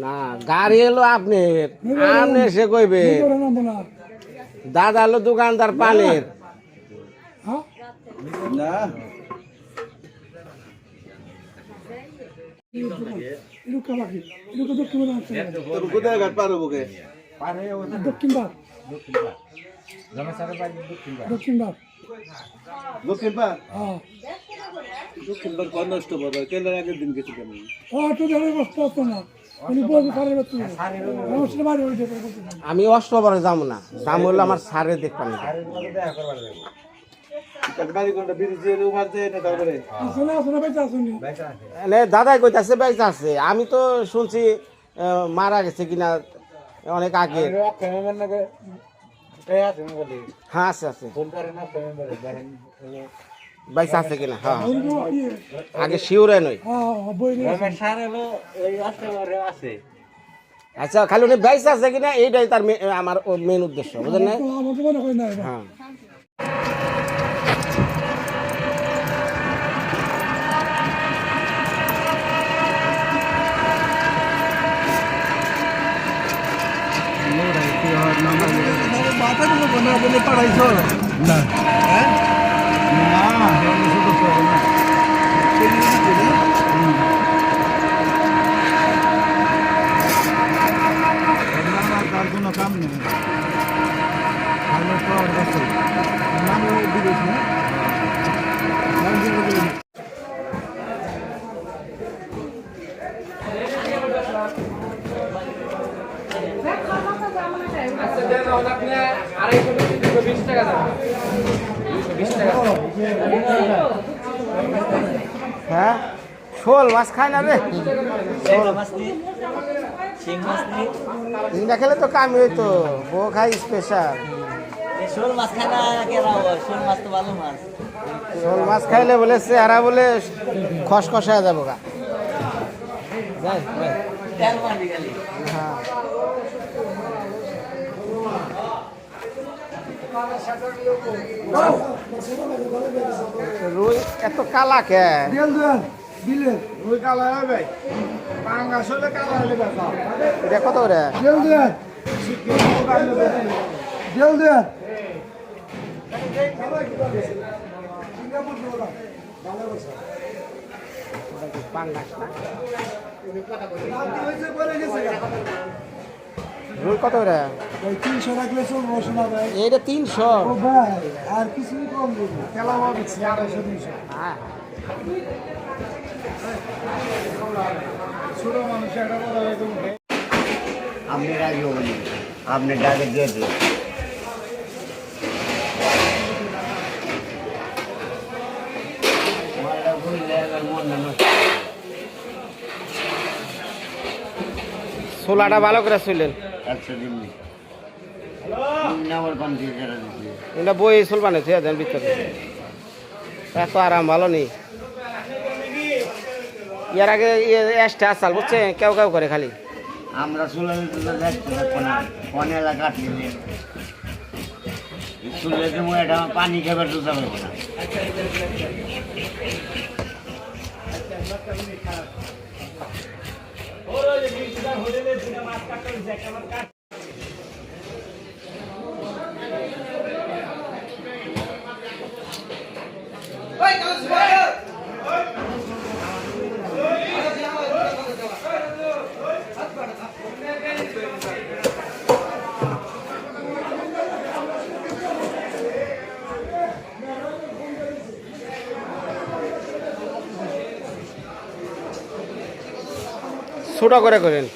না গাড়ি এলো আপনি আপনি এসে কইবে দাদা হলো দোকানদার পানির না কোথায় ঘাট পার হবো দক্ষিণ ভাগ দক্ষিণ ভাগ দক্ষিণ পার দক্ষিণ পার কর নষ্ট বড় কেন আগের দিন গেছি কেন তো ধরে বসতে হতো না আমি অষ্টবারে যাবো না দাম হলো আমার সারে দেখবেন দাদাই কইতাছে বেচা আছে আমি তো শুনছি মারা গেছে কিনা অনেক আগে হ্যাঁ আছে আছে বাইসা আছে কিনা হ্যাঁ আগে শিওরে নই আচ্ছা খালি উনি বাইসা আছে কিনা এইটাই তার আমার মেন উদ্দেশ্য বুঝলেন না হ্যাঁ पढ़ाई ना কোনো কাম নেই ভালো পাওয়ার কাছে নাম বিদেশ না হ্যাঁ শোল মাছ খায় না রে ইন্ডা খেলে তো কামি হইতো বউ খাই স্পেশাল শোল মাছ খায় না শোল মাছ তো ভালো মাছ শোল মাছ খাইলে বলে চেহারা বলে খসখসা হয়ে যাবো গা হ্যাঁ রুই এত কালা কে রুই কালা হবে পাঙ্গাস হলে কালা হলে বেচা এটা কত রে রুই কত রে 300 রাখলে চলবো শোনা ভাই এইটা 300 ও ভাই আর কিছু কম দেবো তেলা হবে 250 হ্যাঁ ছোট মানুষ একটা বড় একদম আপনি রাজি হবেন আপনি ডাকে দিয়ে দিন ছোলাটা ভালো করে শুনলেন এটা বই চুল বানাইছে দেন ভিতরে এত আরাম ভালো নেই ইয়ার আগে এসটা আসাল বুঝছে কেউ কেউ করে খালি আমরা চুলে কাটলি চুলে এটা পানি খেবার তো যাবে না ছোট করে করেন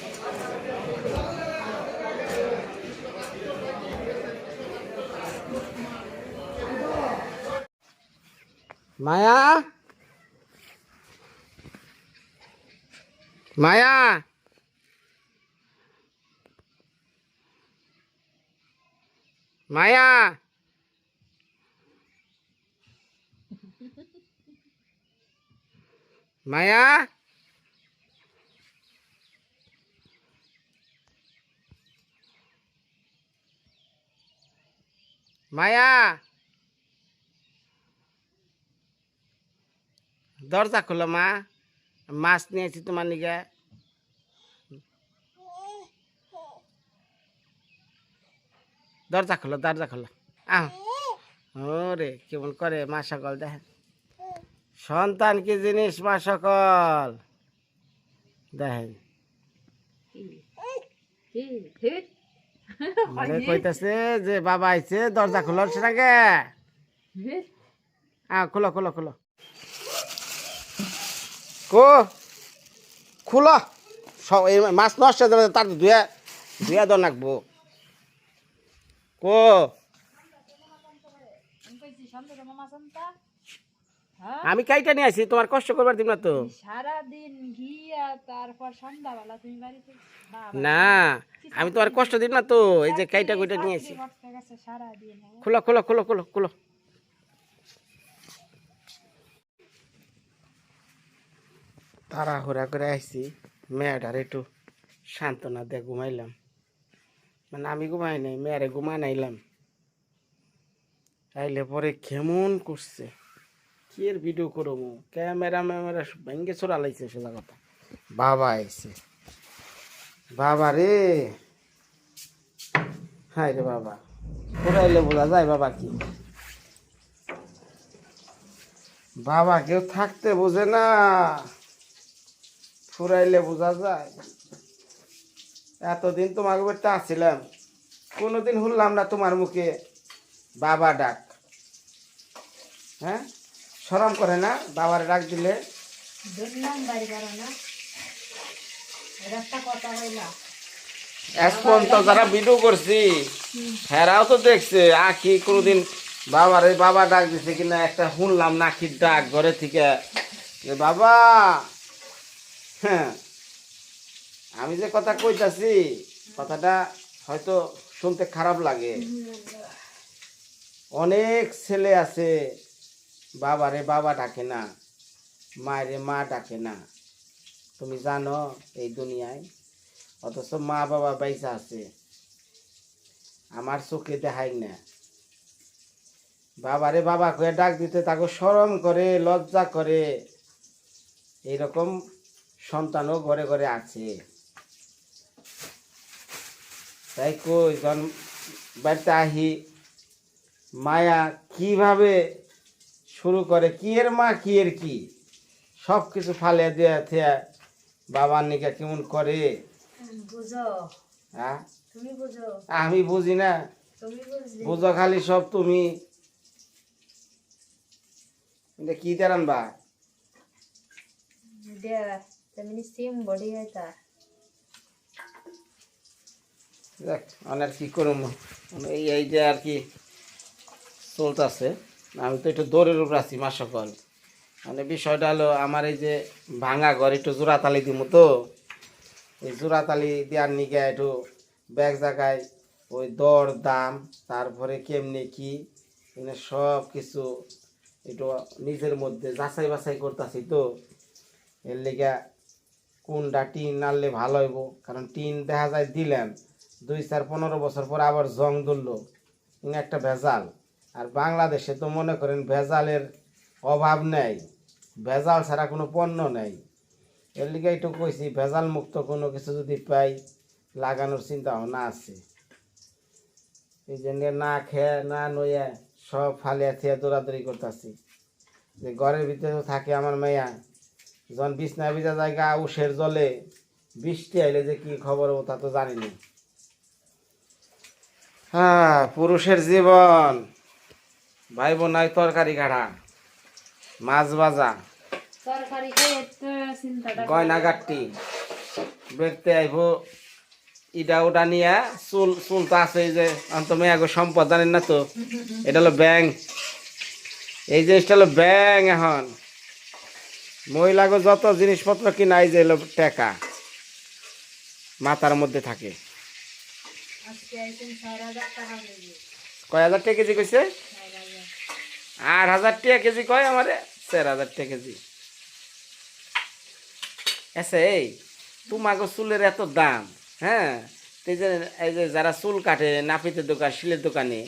মায়া মায়া মায়া মায়া মায়া দরজা খোলো মা মাছ নিয়েছি তোমার নিকে দরজা খোলো দরজা খোলো আহ ওরে কেমন করে মা সকল দেখেন সন্তান কি জিনিস মা সকল দেখেন মানে কইতাছে যে বাবা আইছে দরজা খোলো সেটাকে খোলো খোলো খোলো কো খোলো সব এই মাছ নষ্ট হয়ে যাবে, তার ধুয়া ধুয়া দর নাকবো কো আমি কাইটা নিয়ে আসি, তোমার কষ্ট করবার দিব না তো। সারাদিন ঘিয়া তারপর সন্ধ্যাবেলা তুমি বাড়িতে না আমি তোমার কষ্ট দিব না তো, এই যে কাইটা কইটা নিয়ে আসি। সারাদিন খোলো খোলো খোলো খোলো খোলো তাড়াহুড়া করে আসছি, মেয়েটার একটু সান্ত্বনা দিয়ে ঘুমাইলাম, মানে আমি ঘুমাই নাই মেয়েরে ঘুমা নাইলাম। আইলে পরে কেমন করছে কি এর ভিডিও করবো, ক্যামেরা ম্যামেরা ভেঙ্গে চোরা লাইছে সোজা কথা। বাবা আইছে, বাবা রে হাই রে বাবা, পুরাইলে বোঝা যায় বাবা কি, বাবা কেউ থাকতে বোঝে না, ফুরাইলে বোঝা যায়। এতদিন তোমাকে বেটা আসছিলাম, কোনোদিন শুনলাম না তোমার মুখে বাবা ডাক। হ্যাঁ শরম করে না বাবার ডাক দিলে? এখন তো যারা ভিডিও করছি হেরাও তো দেখছে আখি কোনোদিন বাবারে বাবা ডাক দিছে কিনা একটা শুনলাম না, আখির ডাক ঘরে থেকে যে বাবা। হ্যাঁ আমি যে কথা কইতাছি কথাটা হয়তো শুনতে খারাপ লাগে, অনেক ছেলে আছে বাবারে বাবা ডাকে না, মায়েরে মা ডাকে না, তুমি জানো এই দুনিয়ায়, অথচ মা বাবা বাইসা আছে, আমার চোখে দেখাই না। বাবারে বাবা করে ডাক দিতে তাকে শরম করে লজ্জা করে, এইরকম সন্তানও ঘরে ঘরে আছে। তাই কই যখন বাড়িতে আহি মায়া কিভাবে শুরু করে, কি এর মা কি এর কি সব কিছু ফালিয়ে দেয়া থেয়া বাবার নিকে কেমন করে। বুঝো হ্যাঁ তুমি বুঝো, আমি বুঝি না, তুমি বুঝলি বুঝো খালি সব তুমি। এটা কি দেরান বা দেয়া তেমনি সিম বডি হইতা দেখ অনেক কি করুম, এই এই যে আর কি চলতেছে। আমি তো একটু দৌড়ের উপর আছি মা সকল, মানে বিষয়টা হলো আমার এই যে ভাঙা ঘর একটু জোড়াতালি দিব তো, এই জোড়াতালি দেওয়ার নিকে একটু ব্যাগ জায়গায় ওই দর দাম তারপরে কেমনি কি মানে সব কিছু একটু নিজের মধ্যে যাচাই বাছাই করতেছি তো, এর লেগে কোনটা টিন আনলে ভালো হইব, কারণ টিন দেখা যায় দিলেন 2-4-15 বছর পর আবার জং ধরলো, একটা ভেজাল। আর বাংলাদেশে তো মনে করেন ভেজালের অভাব নেই, ভেজাল ছাড়া কোনো পণ্য নেই। এর লিগে একটু কইছি ভেজাল মুক্ত কোনো কিছু যদি পাই লাগানোর চিন্তা ভাবনা আছে। এই জন্য না খেয়ে না নইয়া সব ফালিয়া থিয়া দৌড়াদৌড়ি করতেছি। যে ঘরের ভিতরে তো থাকে আমার মেয়া, যখন বিছনা ভিজা জায়গা উষের জলে বৃষ্টি আইলে যে কি খবর ও তা তো জানি না। হ্যাঁ পুরুষের জীবন ভাই বোনাই তরকারি কাটা মাছ ভাজা তরকারি খেয়ে তো চিন্তাটা গয়না গাট্টি বেরতে আইব ইটা ওটা নিয়ে চুল চুল তো আছে, এই যে অন্ত মেয়াগো সম্পদ জানেন না তো, এটা হলো ব্যাং, এই জিনিসটা হলো ব্যাং। এখন মহিলাগো যত জিনিসপত্র কিনা এই যে হলো টাকা মাথার মধ্যে থাকে। আজকে আইছেন 4000 টাকা হয়ে কয় হাজার টাকা কেজি কইছে? 8,000 টাকা কেজি কয় আমারে, 4,000 টাকা কেজি। আচ্ছা এই তোমাকে চুলের এত দাম, হ্যাঁ এই যে যারা চুল কাটে নাপিতের দোকান শিলের দোকানে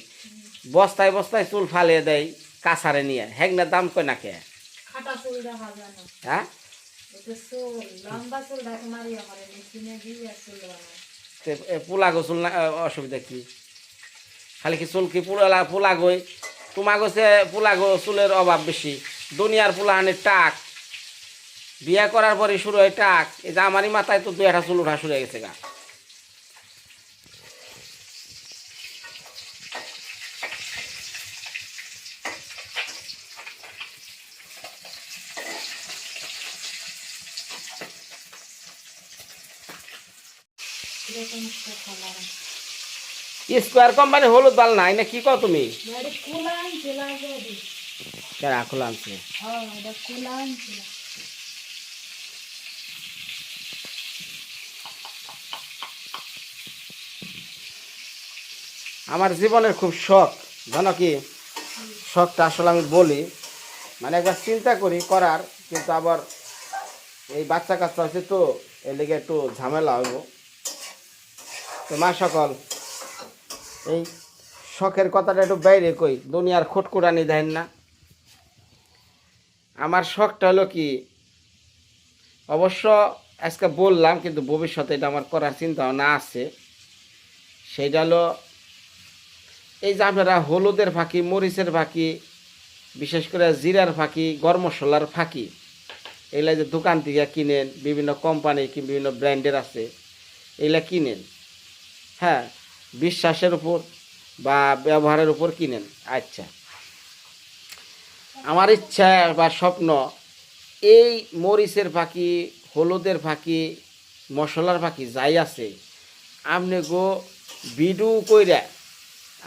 বস্তায় বস্তায় চুল ফালিয়ে দেয় কাছারে নিয়ে, হ্যাংনার দাম কয় না কে? খাটা চুল দেখা যায় না, হ্যাঁ এটা চুল লম্বা চুল দেখে মারিয়া করে মেশিনে দিয়ে চুল বানায়। পোলা গোসল না অসুবিধা কি? খালি কি চুল কি পোলা গই তোমার গেছে পোলা গো চুলের অভাব বেশি দুনিয়ার পোলাহানের টাক বিয়ে করার পরে শুরু হয় টাক এই যে আমারই মাথায় তো 2 চুল উঠা শুরু হয়ে গেছে গা স্কোয়ার কোম্পানি হলুদ বাল নাই না কি কও তুমি কেন খোলা আনছে আমার জীবনের খুব শখ জানো কি শখটা আসলে আমি বলি মানে একবার চিন্তা করি করার কিন্তু আবার এই বাচ্চা কাচ্চা হচ্ছে তো এর লেগে একটু ঝামেলা হইব তো মা সকল এই শখের কথাটা একটু বাইরে কই দুনিয়ার খটকুটানি দেন না আমার শখটা হলো কি অবশ্য আজকে বললাম কিন্তু ভবিষ্যতে এটা আমার করার চিন্তা ভাবনা আছে সেইটা হলো এই যে আপনারা হলুদের ফাঁকি মরিচের ফাঁকি বিশেষ করে জিরার ফাঁকি গরম মশলার ফাঁকি এগুলা যে দোকান থেকে কিনেন বিভিন্ন কোম্পানি কি বিভিন্ন ব্র্যান্ডের আছে এগুলা কিনেন হ্যাঁ বিশ্বাসের উপর বা ব্যবহারের উপর কিনেন আচ্ছা আমার ইচ্ছা বা স্বপ্ন এই মরিচের ফাঁকি হলুদের ফাঁকি মশলার ফাঁকি যাই আছে আপনি গো ভিডিও কইরা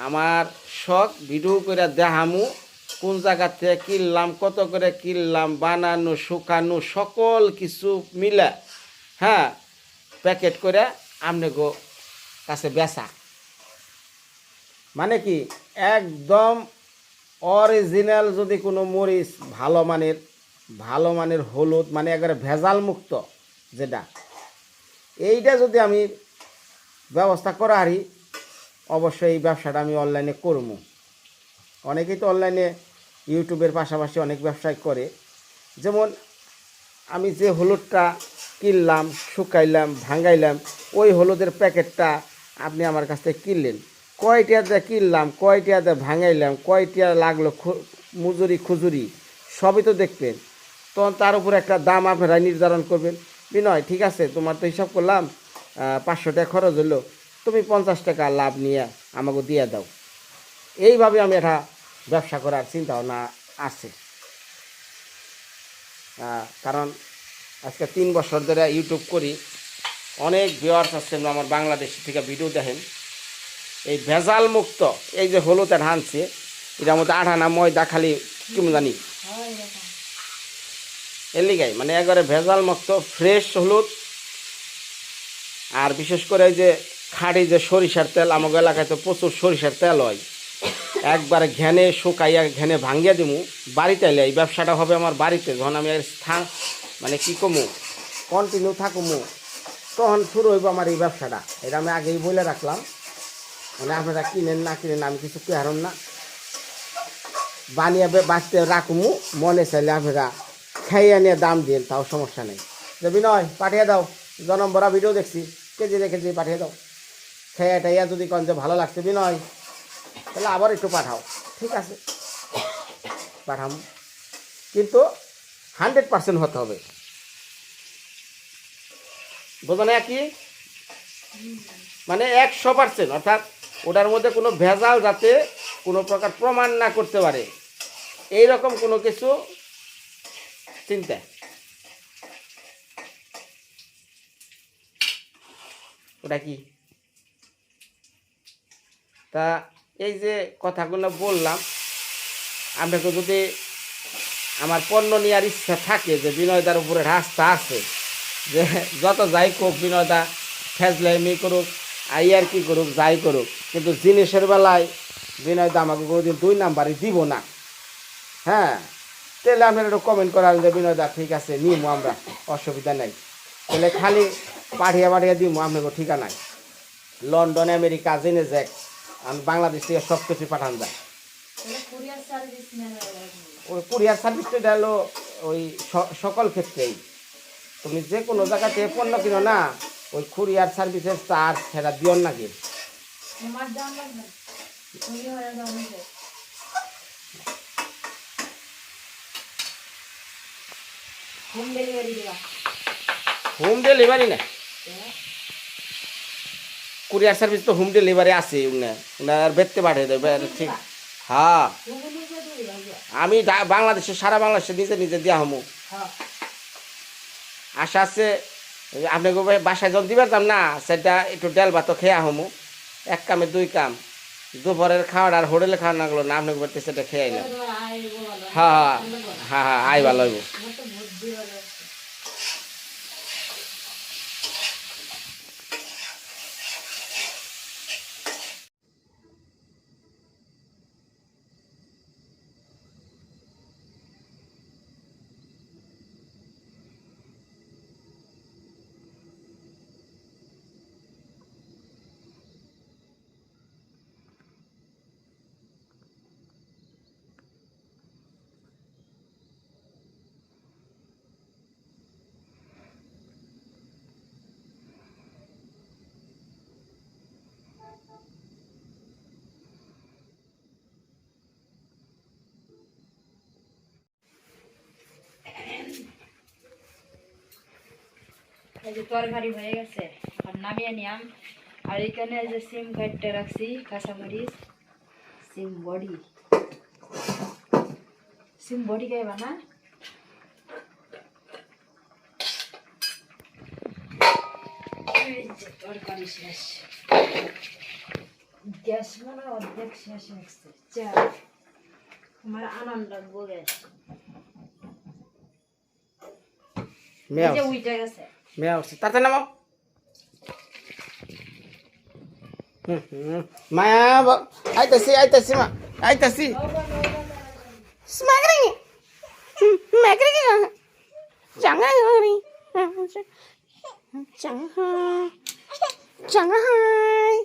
আমার শখ ভিডিও কইরা দেখামু কোন জায়গা থেকে কিনলাম কত করে কিনলাম বানানো শুকানো সকল কিছু মিলা হ্যাঁ প্যাকেট করে আপনি গো কাছে বেচা মানে কি একদম অরিজিনাল যদি কোনো মরিচ ভালো মানের হলুদ মানে একবারে ভেজাল মুক্ত যেটা এইটা যদি আমি ব্যবস্থা করা হারি অবশ্যই এই ব্যবসাটা আমি অনলাইনে করবো অনেকেই তো অনলাইনে ইউটিউবের পাশাপাশি অনেক ব্যবসায় করে যেমন আমি যে হলুদটা কিনলাম শুকাইলাম ভাঙাইলাম ওই হলুদের প্যাকেটটা আপনি আমার কাছ থেকে কিনলেন কয়টাতে কিনলাম কয়টাতে ভাঙাইলাম কয়টা লাগলো মজুরি খুজুরি সবই তো দেখবেন তখন তার উপর একটা দাম আপনারা নির্ধারণ করবেন বিনয় ঠিক আছে তোমার তো হিসাব করলাম 500 টাকা খরচ হলো তুমি 50 টাকা লাভ নিয়ে আমাকে দিয়ে দাও এইভাবে আমি একটা ব্যবসা করার চিন্তা ভাবনা আছে কারণ আজকে 3 বছর ধরে ইউটিউব করি অনেক ভিউয়ার্স আছেন আমার বাংলাদেশ থেকে ভিডিও দেখেন এই ভেজাল মুক্ত এই যে হলুদটা ঢানছে এটার মধ্যে আঠানা ময়দা খালি কেমন জানি এর লিগাই মানে একবারে ভেজাল মুক্ত ফ্রেশ হলুদ আর বিশেষ করে এই যে খাঁটি যে সরিষার তেল আমাদের এলাকায় তো প্রচুর সরিষার তেল হয় একবারে ঘেনে শুকাইয়া ঘেনে ভাঙিয়া দিমু বাড়িতে এলে এই ব্যবসাটা হবে আমার বাড়িতে যখন আমি স্থান মানে কী কমু কন্টিনিউ থাকুমু তখন শুরু হইব আমার এই ব্যবসাটা এটা আমি আগেই বলে রাখলাম মানে আপনারা কিনেন না কিনেন আমি কিছু কেহারম না বানিয়ে বাঁচতে রাখুমু মনে চাইলে আপনারা খাইয়ে নিয়ে দাম দিন তাও সমস্যা নেই যে বিনয় পাঠিয়ে দাও জনম বড়া ভিডিও দেখছি কেজি দেখেছি পাঠিয়ে দাও খেয়ে টাইয়া যদি কোন যে ভালো লাগছে বিনয় তাহলে আবার একটু পাঠাও ঠিক আছে পাঠাম কিন্তু 100% হতে হবে বোঝা না কি মানে 100% অর্থাৎ ওটার মধ্যে কোনো ভেজাল যাতে কোনো প্রকার প্রমাণ না করতে পারে এই রকম কোনো কিছু চিন্তা ওটা কি তা এই যে কথাগুলো বললাম আপনাকে যদি আমার পণ্য নেওয়ার ইচ্ছা থাকে যে বিনয়দার উপরে রাস্তা আছে যে যত যাই করুক বিনয়দা ফেজলামি করুক আইয়ার কি করুক যাই করুক কিন্তু জিনিসের বেলায় বিনয়দা আমাকে কোনোদিন 2 নাম্বারই দিব না হ্যাঁ তাহলে আপনারা একটু কমেন্ট করার যে বিনয়দা ঠিক আছে নিমো আমরা অসুবিধা নেই তাহলে খালি পাঠিয়ে দিব আপনাকে ঠিকানায় লন্ডন আমেরিকা জেনে যাক আমি বাংলাদেশ থেকে সব কিছু পাঠান যায় ওই কুরিয়ার সার্ভিসটা হলো ওই সকল ক্ষেত্রেই তুমি যে কোনো জায়গা থেকে পণ্য কিনো না ওই কুরিয়ার সার্ভিসের চার্জ সেটা দিও নাকি তুমি হয়ে যাও নিজে। হোম ডেলিভারি দিবা। হোম ডেলিভারি না, কুরিয়ার সার্ভিস তো হোম ডেলিভারি আছে উনার বেচতে পাঠিয়ে দেবে ঠিক। হ্যাঁ তুমি নিজে দিবা গিয়া। আমি বাংলাদেশে সারা বাংলাদেশে নিজে নিজে দিয়া হমু। হ্যাঁ আশা আছে আপনাকে বাসায় যখন দিবার দাম না সেটা একটু ডাল ভাত খেয়ে হমু, এক কামে দুই কাম, দুপুরের খাওয়ার আর হোটেলে খাওয়া না গেলো না আপনাকে বলতে সেটা খেয়ে আইলাম। তোমার আয় বলো। হ্যাঁ হ্যাঁ হ্যাঁ আই ভালো হইব। আমার তো বুদ্ধি ভালো আছে। এই যে তরকারি হয়ে গেছে, এখন নামিয়ে নিলাম। আর এখানে যে সিম কাটতে রাখছি, কাঁচামরিচ, সিম বড়ি। সিম বড়ি খাইবা না? এই যে তরকারি শেষ, গ্যাস মনে হয় অর্ধেক শেষ হচ্ছে। চা আমার আনন্দ লাগবো গ্যাস। এই যে উইটা গেছে। মেয়া উঠছে তাতে নামো। মায়া আইতাছি আইতাছি মা আইতাছি। স্মাগরিং স্মাগরিং চাঙ্গাই চাঙ্গাই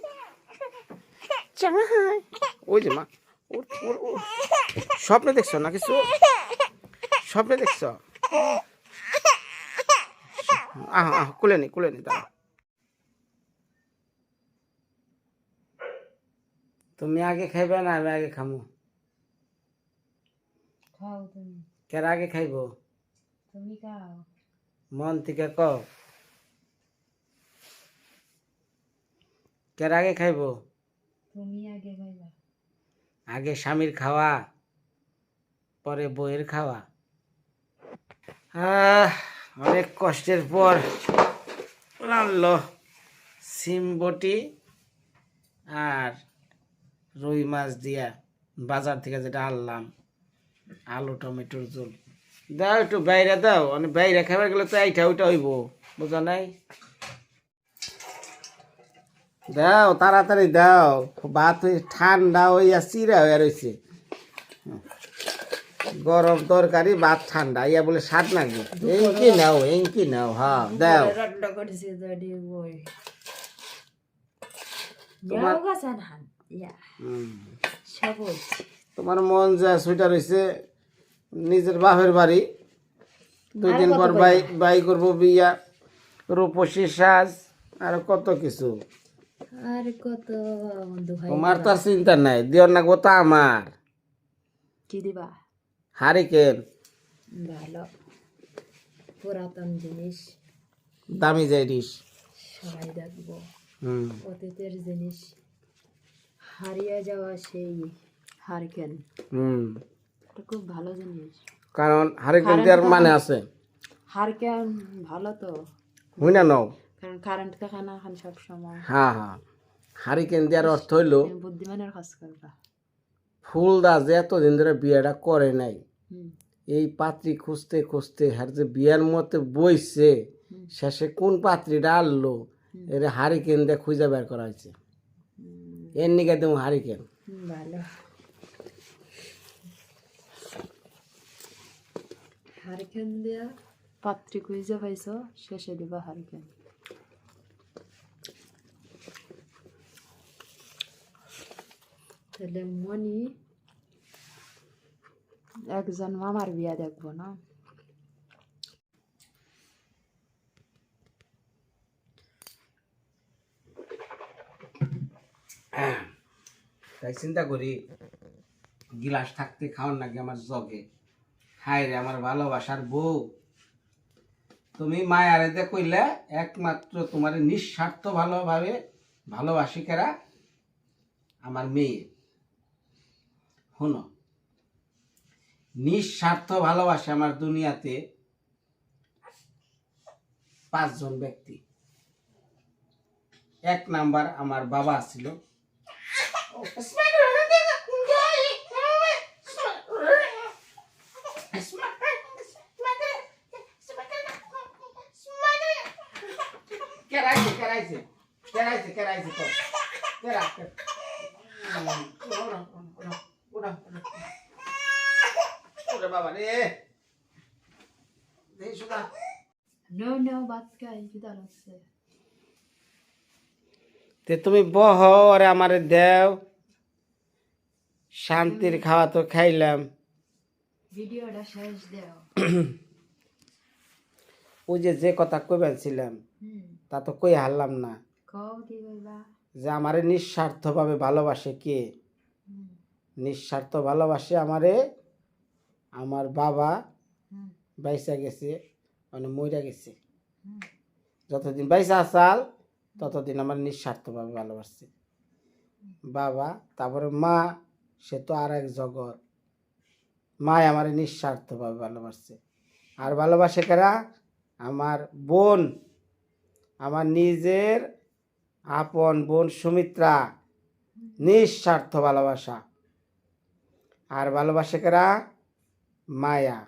চাঙ্গাই। ওই যে মা স্বপ্নে দেখছো না কিছু? স্বপ্নে দেখছো? কুলে নি দাঁড়া। তুমি আগে খাইবে না আমি আগে খামু? খাও তুমি। কেন আগে খাইব? তুমি খাও। মন থেকে ক কেন আগে খাইব? তুমি আগে খাইবা। আগে স্বামীর খাওয়া পরে বইয়ের খাওয়া। অনেক কষ্টের পর রান্নলো সিম বটি আর রুই মাছ দিয়া বাজার থেকে যেটা আনলাম, আলু টমেটোর ঝোল। দাও একটু বাইরে দাও, অনেক বাইরে খাবার গেলে তো এইটা ওইটা হইব, বোঝা নাই? দাও তাড়াতাড়ি দাও, ভাত ঠান্ডা হইয়া চিরা হইয়া রয়েছে। গরম তরকারি ভাত ঠান্ডা ইয়া বলে স্বাদ নাকি? এঙ্কি নাও হ্যাঁ দাও। রান্না করেছি দাদি বই। তোমার যাও গাছ আনহান ইয়া সবুজ। তোমার মন যা সুইটা রয়েছে নিজের বাপের বাড়ি, 2 দিন পর বাই করবো বিয়া, রূপসী সাজ আর কত কিছু। আর কত বন্ধু ভাই। তোমার তো আর চিন্তা নাই, দিওর নাকবো তো আমার। কি দিবা? হারিকেন ভালো পুরাতন জিনিস, দামি জিনিস সবাই দেখবো। হুম অতীতের জিনিস, হারিয়ে যাওয়া সেই হারিকেন, হুম এটা খুব ভালো জিনিস। কারণ হারিকেন দেওয়ার মানে আছে। হারিকেন ভালো তো, হুই না নাও। কারণ কারেন্ট থাকে না এখন সব সময়। হ্যাঁ হ্যাঁ হারিকেন দেওয়ার অর্থ হইলো তুমি বুদ্ধিমানের কাজ করবা। ফুলদা যে এতদিন ধরে বিয়েটা করে নাই, হুম এই পাত্রী খুঁজতে খুঁজতে হার যে বিয়ার মতে বইছে, শেষে কোন পাত্রীটা আনলো এর হারিকেন দিয়ে খুঁজে বের করা হয়েছে। এর নিকে দেবো হারিকেন। ভালো হারিকেন দিয়া পাত্রী খুঁজে পাইছো, শেষে দিবা হারিকেন। তাহলে মনি একজন মামার বিয়া দেখবো না? তাই চিন্তা করি গিলাস থাকতে খাওয়ার নাকি আমার জগে। হায় রে আমার ভালোবাসার বউ, তুমি মায়ারে কইলে একমাত্র তোমার নিঃস্বার্থ ভালোভাবে ভালোবাসি কেরা আমার মেয়ে। শোনো, নিঃস্বার্থ ভালোবাসে আমার দুনিয়াতে 5 জন ব্যক্তি। 1 নাম্বার আমার বাবা ছিল, কেরাইছে কেরাইছে কেরাইছে কেরাইছে তো কেরা ওরে বাবা রে দেই সুদা। No, ভাত খাই, খিদা লাগছে। তে তুমি বহ আরে আমারে দেও, শান্তির খাওয়া তো খাইলাম। ভিডিওটা শেষ দেও। ওই যে কথা কইবেনছিলাম তা তো কই হারলাম না, কও কি কইবা? যে আমারে নিঃস্বার্থভাবে ভালোবাসে কে? নিঃস্বার্থ ভালোবাসে আমারে আমার বাবা। বাইসা গেছে মানে মইরা গেছে, যতদিন বাইসা আসাল ততদিন আমার নিঃস্বার্থভাবে ভালোবাসছে বাবা। তারপরে মা, সে তো আর এক জগৎ। মায় আমারে নিঃস্বার্থভাবে ভালোবাসছে। আর ভালোবাসে কারা? আমার বোন, আমার নিজের আপন বোন সুমিত্রা, নিঃস্বার্থ ভালোবাসা। আর ভালোবাসে কারা? মায়া।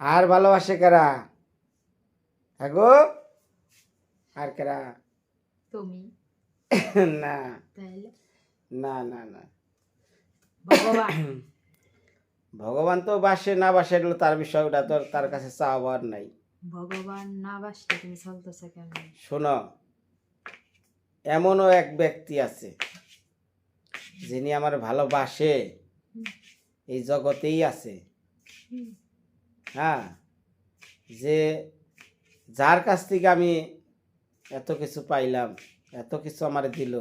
আর ভালোবাসে কারা? গো আর কারা? তুমি না তাইলে না না না, ভগবান। ভগবান তো বাসে না বাসে এগুলো তার বিষয়, ওটা তো তার কাছে চাওয়ার নাই। ভগবান না বাসলে তুমি চলতেছে কেমন? শোনো, এমনও এক ব্যক্তি আছে যিনি আমার ভালোবাসে, এই জগতেই আছে। হ্যাঁ, যে যার কাছ থেকে আমি এত কিছু পাইলাম, এত কিছু আমার দিল,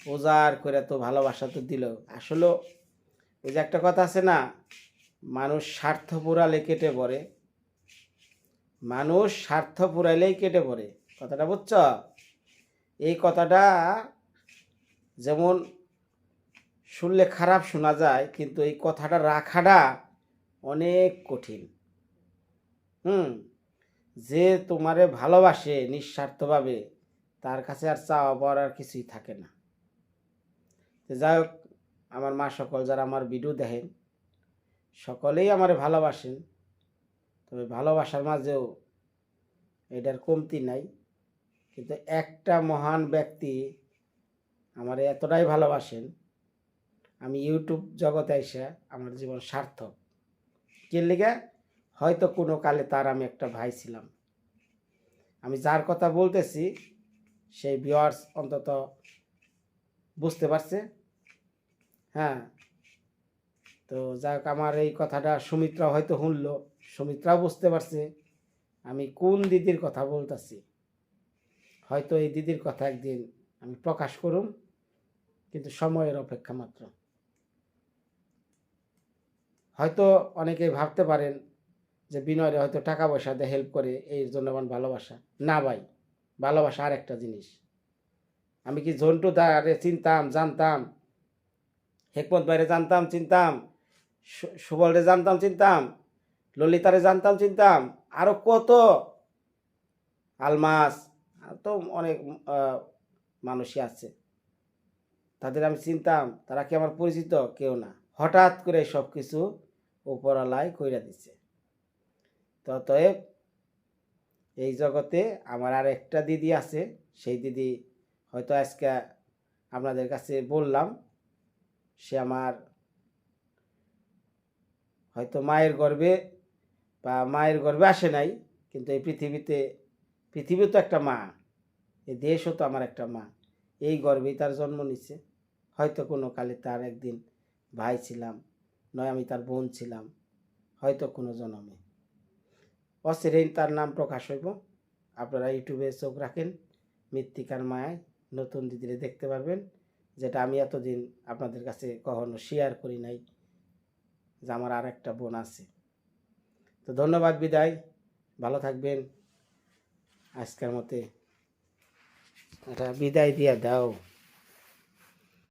উজাড় করে এত ভালোবাসা তো দিল। আসলে ওই যে একটা কথা আছে না, মানুষ স্বার্থ পুরালে কেটে পড়ে। মানুষ স্বার্থ পুরাইলেই কেটে পড়ে, কথাটা বুঝছ? এই কথাটা যেমন শুনলে খারাপ শোনা যায়, কিন্তু এই কথাটা রাখাটা অনেক কঠিন। যে তোমারে ভালোবাসে নিঃস্বার্থভাবে, তার কাছে আর চাওয়া পাওয়ার আর কিছুই থাকে না। তো যাই হোক, আমার মা সকল যারা আমার ভিডিও দেখেন, সকলেই আমারে ভালোবাসেন। তবে ভালোবাসার মাঝেও এটার কমতি নাই। কিন্তু একটা মহান ব্যক্তি আমারে এতটাই ভালোবাসেন, আমি ইউটিউব জগতে এসে আমার জীবন সার্থক। কে লিগে? হয়তো কোনো কালে তার আমি একটা ভাই ছিলাম। আমি যার কথা বলতেছি সেই ভিউয়ার্স অন্তত বুঝতে পারছে। হ্যাঁ, তো যাক, আমার এই কথাটা সুমিত্রা হয়তো শুনলো, সুমিত্রাও বুঝতে পারছে আমি কোন দিদির কথা বলতেছি। হয়তো এই দিদির কথা একদিন আমি প্রকাশ করুম, কিন্তু সময়ের অপেক্ষা মাত্র। হয়তো অনেকেই ভাবতে পারেন যে বিনয়রে হয়তো টাকা পয়সা দিয়ে হেল্প করে, এই জন্য আমার ভালোবাসা। না ভাই, ভালোবাসা আর একটা জিনিস। আমি কি ঝন্টু দারে চিনতাম, জানতাম, হেকমত ভাইরে জানতাম, চিনতাম, সুবলরে জানতাম, চিনতাম, ললিতারে জানতাম, চিনতাম, আরো কত আলমাস, তো অনেক মানুষই আছে, তাদের আমি চিনতাম। তারা কি আমার পরিচিত? কেউ না। হঠাৎ করে সব কিছু উপরালায় কইরা দিছে। ততএব এই জগতে আমার আর একটা দিদি আছে, সেই দিদি হয়তো আজকে আপনাদের কাছে বললাম। সে আমার হয়তো মায়ের গর্ভে বা মায়ের গর্ভে আসে নাই, কিন্তু এই পৃথিবী তো একটা মা, এই দেশও তো আমার একটা মা। এই গর্ভেই তার জন্ম নিছে। হয়তো কোনো কালে তার একদিন ভাই ছিলাম, নয় আমি তার বোন ছিলাম, হয়তো কোনো জন্মে। অচিরেই তার নাম প্রকাশ হইব। আপনারা ইউটিউবে চোখ রাখেন, মৃত্তিকার মায়ায় নতুন দিদিরে দেখতে পারবেন। যেটা আমি এতদিন আপনাদের কাছে কখনো শেয়ার করি নাই, যে আমার আর একটা বোন আছে। তো ধন্যবাদ, বিদায়, ভালো থাকবেন। আজকের মতে এটা বিদায় দিয়ে দাও।